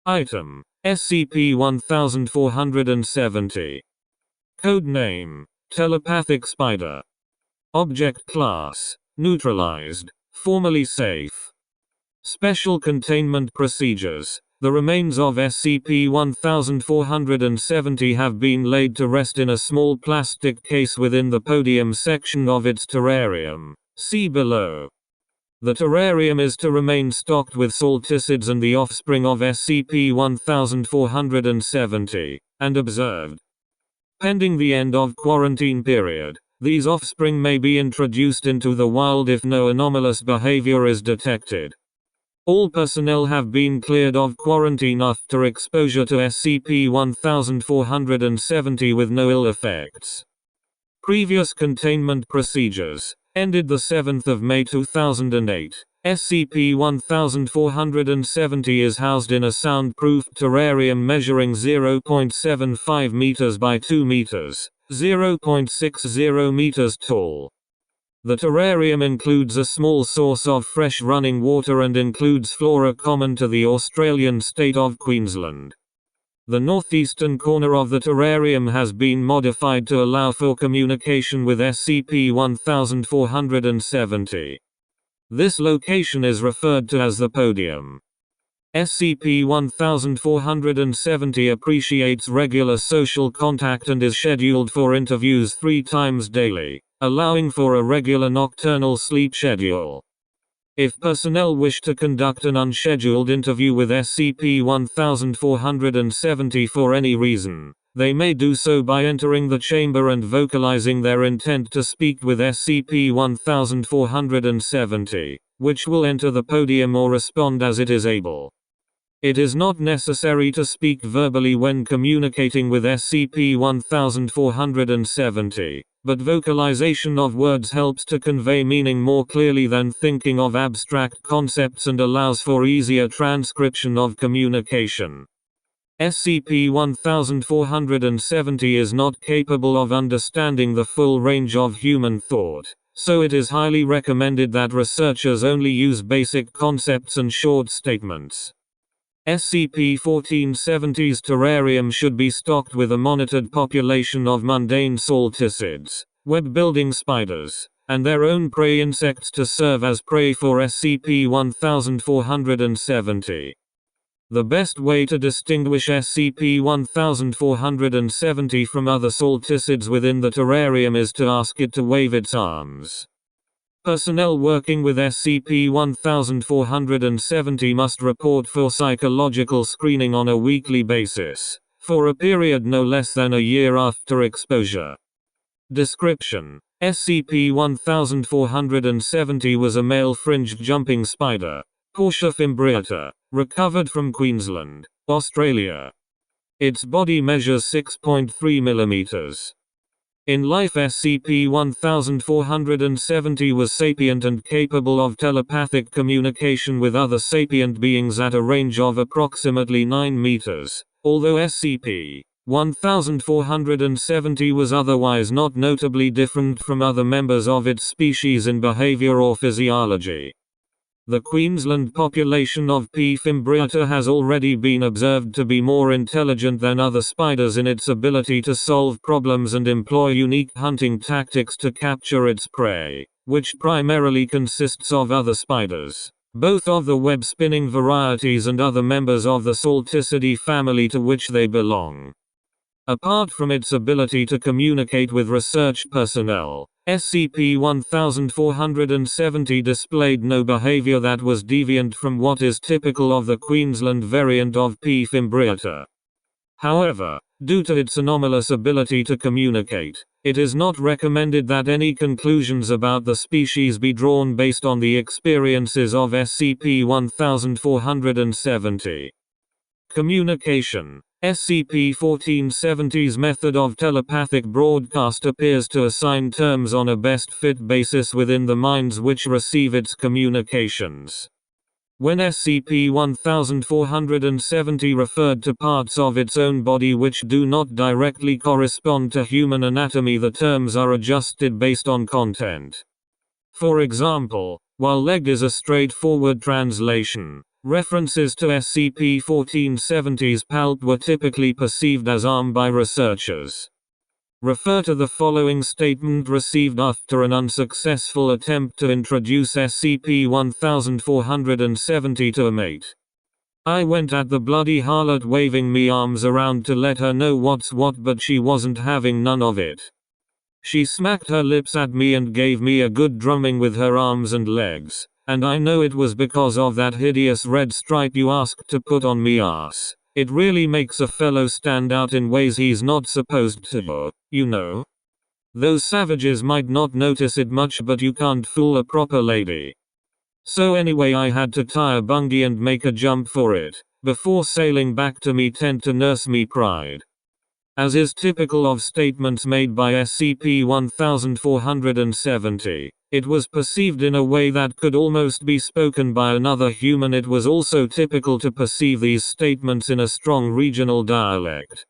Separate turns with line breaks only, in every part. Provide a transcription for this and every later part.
Item: SCP-1470. Codename: Telepathic Spider. Object Class: Neutralized. Formerly safe. Special Containment Procedures. The remains of SCP-1470 have been laid to rest in a small plastic case within the podium section of its terrarium. See below. The terrarium is to remain stocked with salticids and the offspring of SCP-1470, and observed. Pending the end of quarantine period, these offspring may be introduced into the wild if no anomalous behavior is detected. All personnel have been cleared of quarantine after exposure to SCP-1470 with no ill effects. Previous containment procedures ended the 7th of May 2008. SCP-1470 is housed in a soundproofed terrarium measuring 0.75 meters by 2 meters, 0.60 meters tall. The terrarium includes a small source of fresh running water and includes flora common to the Australian state of Queensland. The northeastern corner of the terrarium has been modified to allow for communication with SCP-1470. This location is referred to as the podium. SCP-1470 appreciates regular social contact and is scheduled for interviews 3 times daily, allowing for a regular nocturnal sleep schedule. If personnel wish to conduct an unscheduled interview with SCP-1470 for any reason, they may do so by entering the chamber and vocalizing their intent to speak with SCP-1470, which will enter the podium or respond as it is able. It is not necessary to speak verbally when communicating with SCP-1470, but vocalization of words helps to convey meaning more clearly than thinking of abstract concepts and allows for easier transcription of communication. SCP-1470 is not capable of understanding the full range of human thought, so it is highly recommended that researchers only use basic concepts and short statements. SCP-1470's terrarium should be stocked with a monitored population of mundane salticids, web-building spiders, and their own prey insects to serve as prey for SCP-1470. The best way to distinguish SCP-1470 from other salticids within the terrarium is to ask it to wave its arms. Personnel working with SCP-1470 must report for psychological screening on a weekly basis, for a period no less than a year after exposure. Description: SCP-1470 was a male fringed jumping spider, Portia fimbriata, recovered from Queensland, Australia. Its body measures 6.3 mm. In life, SCP-1470 was sapient and capable of telepathic communication with other sapient beings at a range of approximately 9 meters, although SCP-1470 was otherwise not notably different from other members of its species in behavior or physiology. The Queensland population of P. fimbriata has already been observed to be more intelligent than other spiders in its ability to solve problems and employ unique hunting tactics to capture its prey, which primarily consists of other spiders, both of the web-spinning varieties and other members of the Salticidae family to which they belong. Apart from its ability to communicate with research personnel, SCP-1470 displayed no behavior that was deviant from what is typical of the Queensland variant of P. fimbriata. However, due to its anomalous ability to communicate, it is not recommended that any conclusions about the species be drawn based on the experiences of SCP-1470. Communication. SCP-1470's method of telepathic broadcast appears to assign terms on a best-fit basis within the minds which receive its communications. When SCP-1470 referred to parts of its own body which do not directly correspond to human anatomy, the terms are adjusted based on content. For example, while leg is a straightforward translation, References to SCP-1470's pulp were typically perceived as arm by researchers. Refer to the following statement received after an unsuccessful attempt to introduce SCP-1470 to a mate. I went at the bloody harlot waving me arms around to let her know what's what, but she wasn't having none of it. She smacked her lips at me and gave me a good drumming with her arms and legs, and I know it was because of that hideous red stripe you asked to put on me ass. It really makes a fellow stand out in ways he's not supposed to, you know. Those savages might not notice it much, but you can't fool a proper lady. So anyway, I had to tie a bungee and make a jump for it, before sailing back to me tent to nurse me pride. As is typical of statements made by SCP-1470, it was perceived in a way that could almost be spoken by another human. It was also typical to perceive these statements in a strong regional dialect.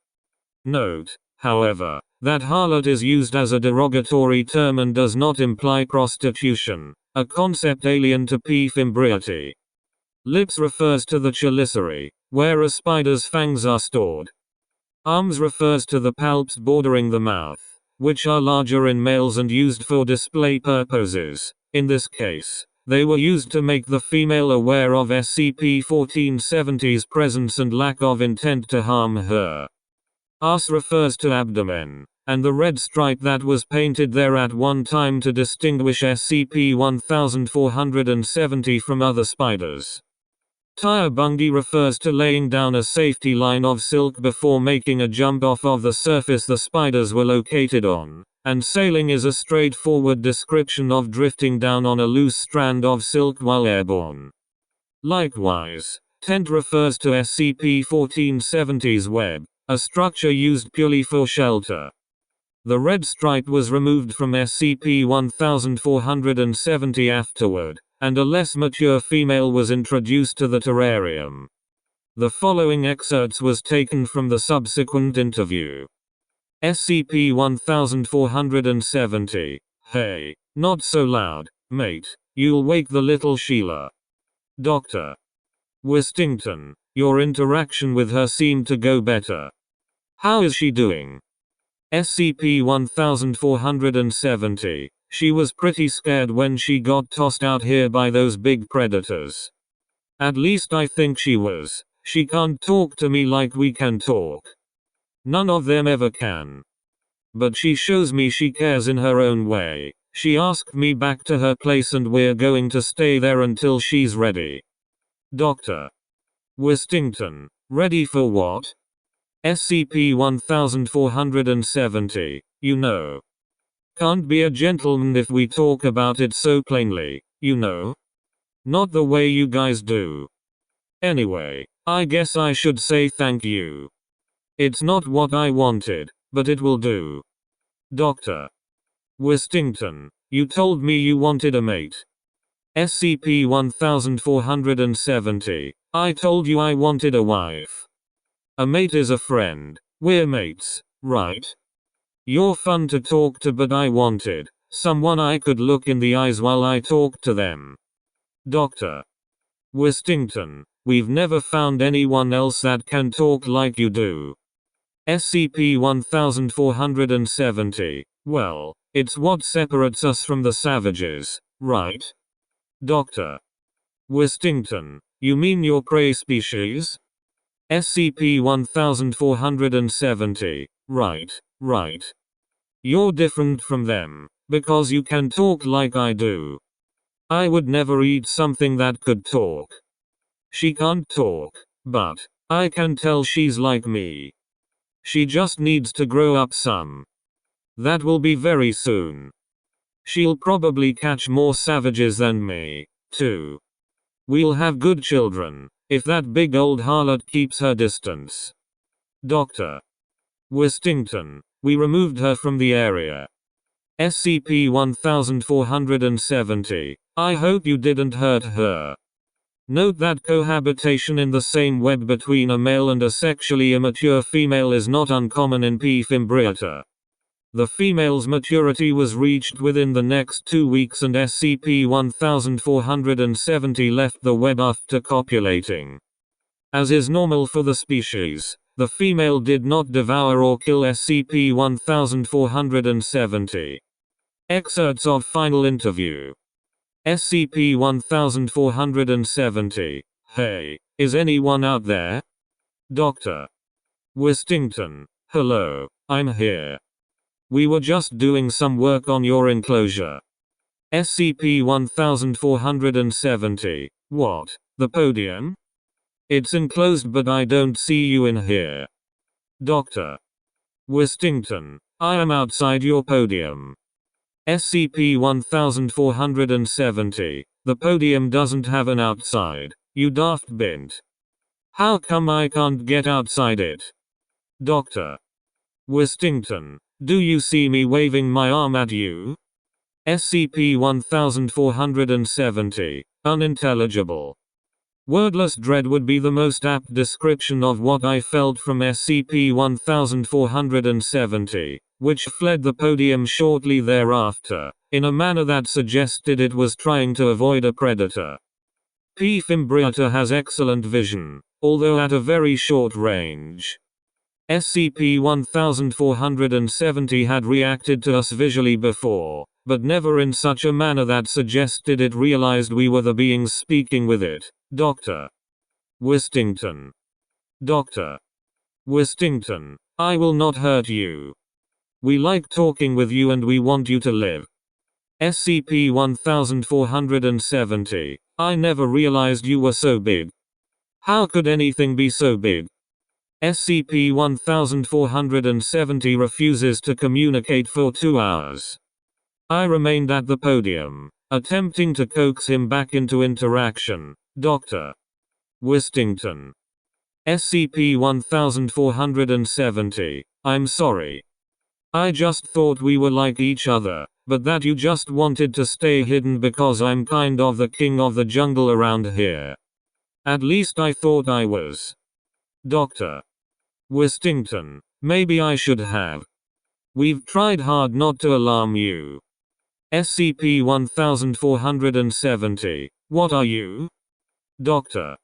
Note, however, that harlot is used as a derogatory term and does not imply prostitution, a concept alien to P. fimbriae. Lips refers to the chelicerae, where a spider's fangs are stored. Arms refers to the palps bordering the mouth, which are larger in males and used for display purposes. In this case, they were used to make the female aware of SCP-1470's presence and lack of intent to harm her. Arse refers to abdomen, and the red stripe that was painted there at one time to distinguish SCP-1470 from other spiders. Tire bungee refers to laying down a safety line of silk before making a jump off of the surface the spiders were located on, and sailing is a straightforward description of drifting down on a loose strand of silk while airborne. Likewise, tent refers to SCP-1470's web, a structure used purely for shelter. The red stripe was removed from SCP-1470 afterward, and a less mature female was introduced to the terrarium. The following excerpts was taken from the subsequent interview. SCP-1470, hey, not so loud, mate, you'll wake the little Sheila. Dr. Westington, your interaction with her seemed to go better. How is she doing? SCP-1470, she was pretty scared when she got tossed out here by those big predators. At least I think she was. She can't talk to me like we can talk. None of them ever can. But she shows me she cares in her own way. She asked me back to her place and we're going to stay there until she's ready. Dr. Westington, ready for what? SCP-1470, you know. Can't be a gentleman if we talk about it so plainly, you know. Not the way you guys do. Anyway, I guess I should say thank you. It's not what I wanted, but it will do. Dr. Westington, you told me you wanted a mate. SCP-1470, I told you I wanted a wife. A mate is a friend. We're mates, right? You're fun to talk to, but I wanted someone I could look in the eyes while I talked to them. Dr. Westington, we've never found anyone else that can talk like you do. SCP-1470, well, it's what separates us from the savages, right? Dr. Westington, you mean your prey species? SCP-1470, right. You're different from them, because you can talk like I do. I would never eat something that could talk. She can't talk, but I can tell she's like me. She just needs to grow up some. That will be very soon. She'll probably catch more savages than me, too. We'll have good children, if that big old harlot keeps her distance. Dr. Westington, we removed her from the area. SCP-1470, I hope you didn't hurt her. Note that cohabitation in the same web between a male and a sexually immature female is not uncommon in P. fimbriata. The female's maturity was reached within the next 2 weeks and SCP-1470 left the web after copulating. As is normal for the species, the female did not devour or kill SCP-1470. Excerpts of final interview. SCP-1470. Hey, is anyone out there? Dr. Westington. Hello, I'm here. We were just doing some work on your enclosure. SCP-1470. What? The podium? It's enclosed but I don't see you in here. Dr. Westington. I am outside your podium. SCP-1470. The podium doesn't have an outside, you daft bint. How come I can't get outside it? Dr. Westington. Do you see me waving my arm at you? SCP-1470. Unintelligible. Wordless dread would be the most apt description of what I felt from SCP-1470, which fled the podium shortly thereafter, in a manner that suggested it was trying to avoid a predator. P. Fimbriata has excellent vision, although at a very short range. SCP-1470 had reacted to us visually before, but never in such a manner that suggested it realized we were the beings speaking with it. Dr. Westington. Dr. Westington. I will not hurt you. We like talking with you and we want you to live. SCP-1470. I never realized you were so big. How could anything be so big? SCP-1470 refuses to communicate for 2 hours. I remained at the podium, attempting to coax him back into interaction. Dr. Westington. SCP-1470. I'm sorry. I just thought we were like each other, but that you just wanted to stay hidden because I'm kind of the king of the jungle around here. At least I thought I was. Dr. Westington. Maybe I should have. We've tried hard not to alarm you. SCP-1470. What are you? Dr.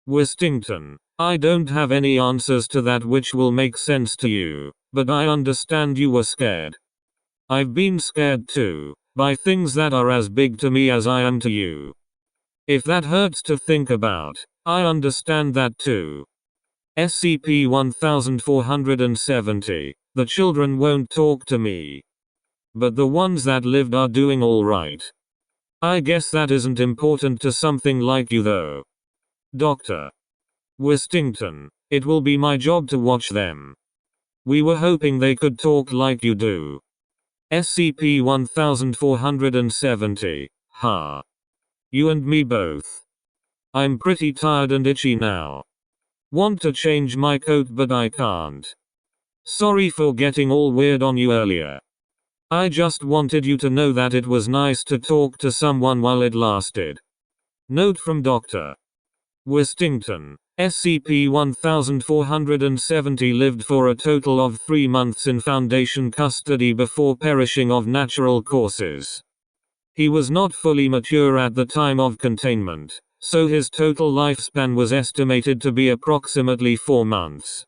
Westington. I don't have any answers to that which will make sense to you, but I understand you were scared. I've been scared too, by things that are as big to me as I am to you. If that hurts to think about, I understand that too. SCP-1470. The children won't talk to me. But the ones that lived are doing alright. I guess that isn't important to something like you though. Dr. Westington. It will be my job to watch them. We were hoping they could talk like you do. SCP-1470. Ha. You and me both. I'm pretty tired and itchy now. Want to change my coat but I can't. Sorry for getting all weird on you earlier. I just wanted you to know that it was nice to talk to someone while it lasted. Note from Dr. Westington. SCP-1470 lived for a total of 3 months in Foundation custody before perishing of natural causes. He was not fully mature at the time of containment, so his total lifespan was estimated to be approximately 4 months.